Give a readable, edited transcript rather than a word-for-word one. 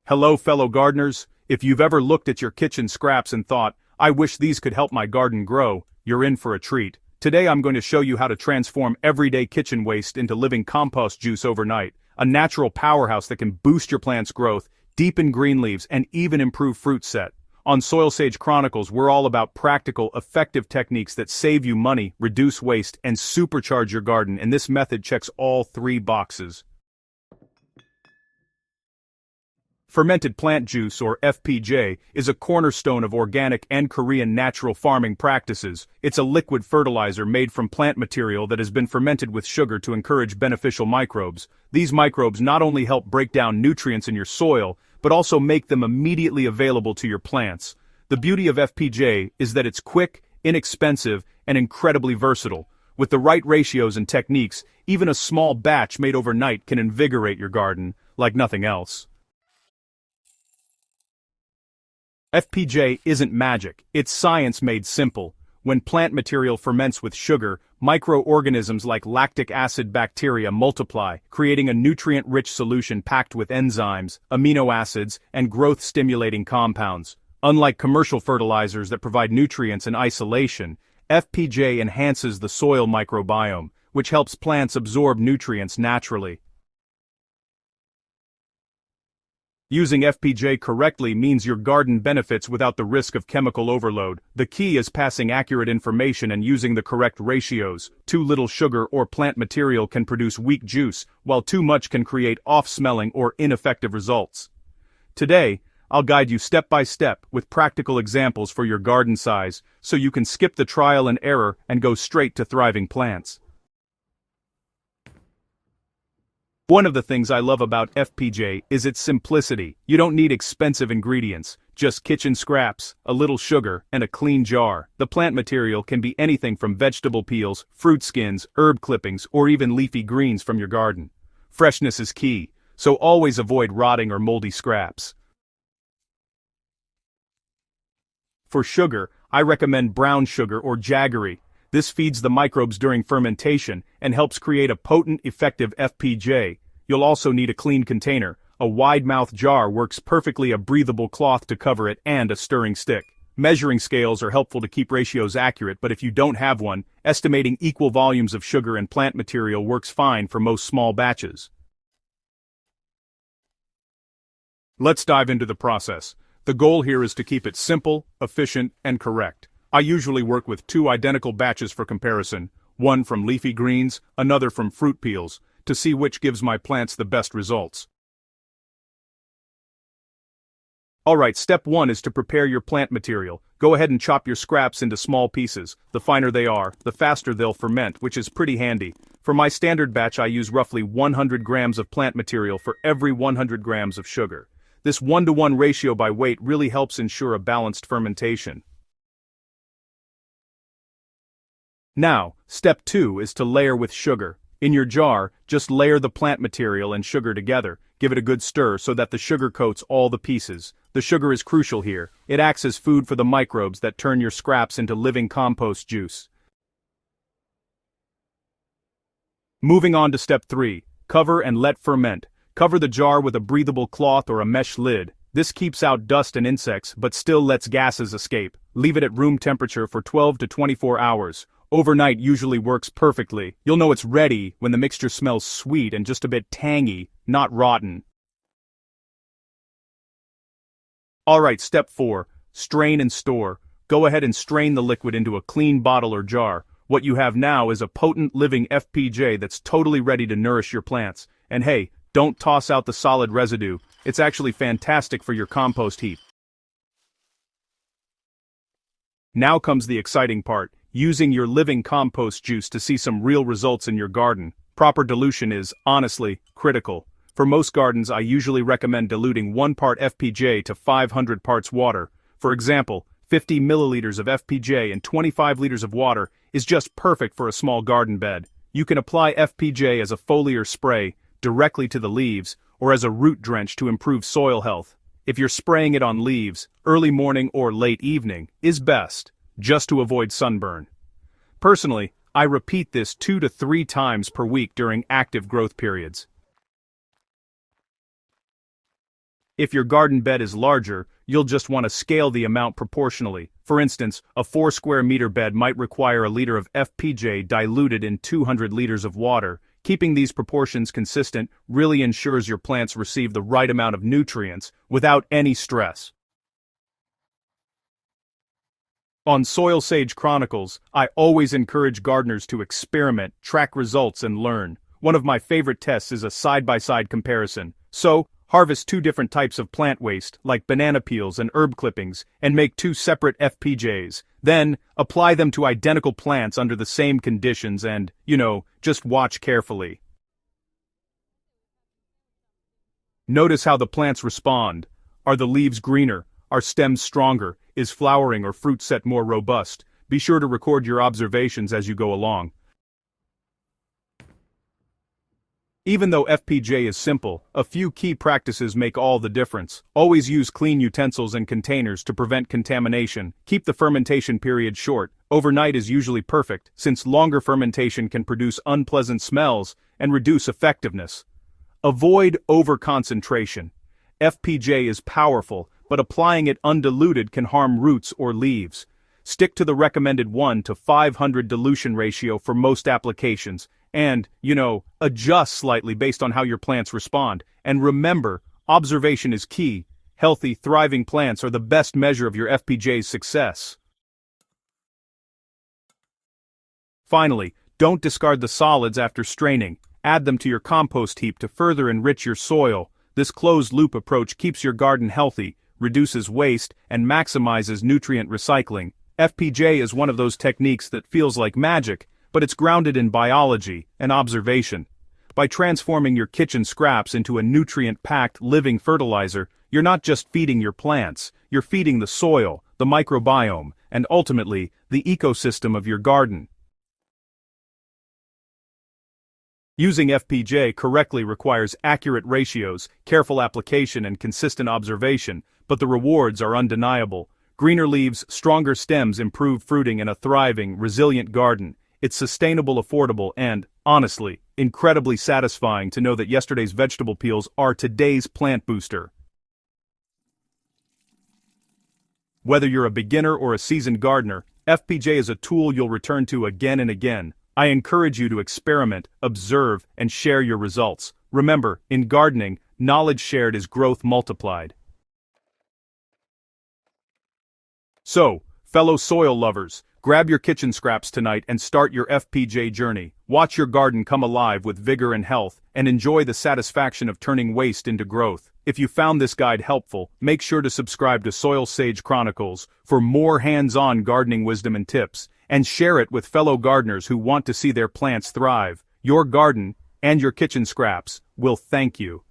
Hello fellow gardeners, if you've ever looked at your kitchen scraps and thought, I wish these could help my garden grow, you're in for a treat. Today I'm going to show you how to transform everyday kitchen waste into living compost juice overnight, a natural powerhouse that can boost your plant's growth, deepen green leaves, and even improve fruit set. On Soil Sage Chronicles, we're all about practical, effective techniques that save you money, reduce waste, and supercharge your garden, and this method checks all three boxes. Fermented Plant Juice, or FPJ, is a cornerstone of organic and Korean natural farming practices. It's a liquid fertilizer made from plant material that has been fermented with sugar to encourage beneficial microbes. These microbes not only help break down nutrients in your soil, but also make them immediately available to your plants. The beauty of FPJ is that it's quick, inexpensive, and incredibly versatile. With the right ratios and techniques, even a small batch made overnight can invigorate your garden like nothing else. FPJ isn't magic, it's science made simple. When plant material ferments with sugar, microorganisms like lactic acid bacteria multiply, creating a nutrient-rich solution packed with enzymes, amino acids, and growth-stimulating compounds. Unlike commercial fertilizers that provide nutrients in isolation, FPJ enhances the soil microbiome, which helps plants absorb nutrients naturally. Using FPJ correctly means your garden benefits without the risk of chemical overload. The key is passing accurate information and using the correct ratios. Too little sugar or plant material can produce weak juice, while too much can create off-smelling or ineffective results. Today, I'll guide you step by step with practical examples for your garden size, so you can skip the trial and error and go straight to thriving plants. One of the things I love about FPJ is its simplicity. You don't need expensive ingredients, just kitchen scraps, a little sugar, and a clean jar. The plant material can be anything from vegetable peels, fruit skins, herb clippings, or even leafy greens from your garden. Freshness is key, so always avoid rotting or moldy scraps. For sugar, I recommend brown sugar or jaggery. This feeds the microbes during fermentation and helps create a potent, effective FPJ. You'll also need a clean container. A wide-mouth jar works perfectly, a breathable cloth to cover it, and a stirring stick. Measuring scales are helpful to keep ratios accurate, but if you don't have one, estimating equal volumes of sugar and plant material works fine for most small batches. Let's dive into the process. The goal here is to keep it simple, efficient, and correct. I usually work with 2 identical batches for comparison, one from leafy greens, another from fruit peels, to see which gives my plants the best results. Alright, step 1 is to prepare your plant material. Go ahead and chop your scraps into small pieces. The finer they are, the faster they'll ferment, which is pretty handy. For my standard batch, I use roughly 100 grams of plant material for every 100 grams of sugar. This 1-to-1 ratio by weight really helps ensure a balanced fermentation. Now, step 2 is to layer with sugar. In your jar, just layer the plant material and sugar together. Give it a good stir so that the sugar coats all the pieces. The sugar is crucial here. It acts as food for the microbes that turn your scraps into living compost juice. Moving on to step 3, cover and let ferment. Cover the jar with a breathable cloth or a mesh lid. This keeps out dust and insects, but still lets gases escape. Leave it at room temperature for 12 to 24 hours. Overnight usually works perfectly. You'll know it's ready when the mixture smells sweet and just a bit tangy, not rotten. Alright, step 4, strain and store. Go ahead and strain the liquid into a clean bottle or jar. What you have now is a potent living FPJ that's totally ready to nourish your plants. And hey, don't toss out the solid residue. It's actually fantastic for your compost heap. Now comes the exciting part. Using your living compost juice to see some real results in your garden. Proper dilution is, honestly, critical. For most gardens, I usually recommend diluting 1 part FPJ to 500 parts water. For example, 50 milliliters of FPJ and 25 liters of water is just perfect for a small garden bed. You can apply FPJ as a foliar spray directly to the leaves, or as a root drench to improve soil health. If you're spraying it on leaves, early morning or late evening is best, just to avoid sunburn. Personally, I repeat this 2 to 3 times per week during active growth periods. If your garden bed is larger, you'll just want to scale the amount proportionally. For instance, a 4 square meter bed might require a liter of FPJ diluted in 200 liters of water. Keeping these proportions consistent really ensures your plants receive the right amount of nutrients without any stress. On Soil Sage Chronicles, I always encourage gardeners to experiment, track results, and learn. One of my favorite tests is a side-by-side comparison. So, harvest 2 different types of plant waste, like banana peels and herb clippings, and make 2 separate FPJs. Then, apply them to identical plants under the same conditions and, just watch carefully. Notice how the plants respond. Are the leaves greener? Are stems stronger? Is flowering or fruit set more robust? Be sure to record your observations as you go along. Even though FPJ is simple, a few key practices make all the difference. Always use clean utensils and containers to prevent contamination. Keep the fermentation period short. Overnight is usually perfect, since longer fermentation can produce unpleasant smells and reduce effectiveness. Avoid overconcentration. FPJ is powerful, but applying it undiluted can harm roots or leaves. Stick to the recommended 1 to 500 dilution ratio for most applications, and, adjust slightly based on how your plants respond. And remember, observation is key. Healthy, thriving plants are the best measure of your FPJ's success. Finally, don't discard the solids after straining. Add them to your compost heap to further enrich your soil. This closed-loop approach keeps your garden healthy, reduces waste, and maximizes nutrient recycling. FPJ is one of those techniques that feels like magic, but it's grounded in biology and observation. By transforming your kitchen scraps into a nutrient-packed living fertilizer, you're not just feeding your plants, you're feeding the soil, the microbiome, and ultimately, the ecosystem of your garden. Using FPJ correctly requires accurate ratios, careful application, and consistent observation, but the rewards are undeniable. Greener leaves, stronger stems improve fruiting in a thriving, resilient garden. It's sustainable, affordable, and, honestly, incredibly satisfying to know that yesterday's vegetable peels are today's plant booster. Whether you're a beginner or a seasoned gardener, FPJ is a tool you'll return to again and again. I encourage you to experiment, observe, and share your results. Remember, in gardening, knowledge shared is growth multiplied. So, fellow soil lovers, grab your kitchen scraps tonight and start your FPJ journey. Watch your garden come alive with vigor and health, and enjoy the satisfaction of turning waste into growth. If you found this guide helpful, make sure to subscribe to Soil Sage Chronicles for more hands-on gardening wisdom and tips, and share it with fellow gardeners who want to see their plants thrive. Your garden, and your kitchen scraps, will thank you.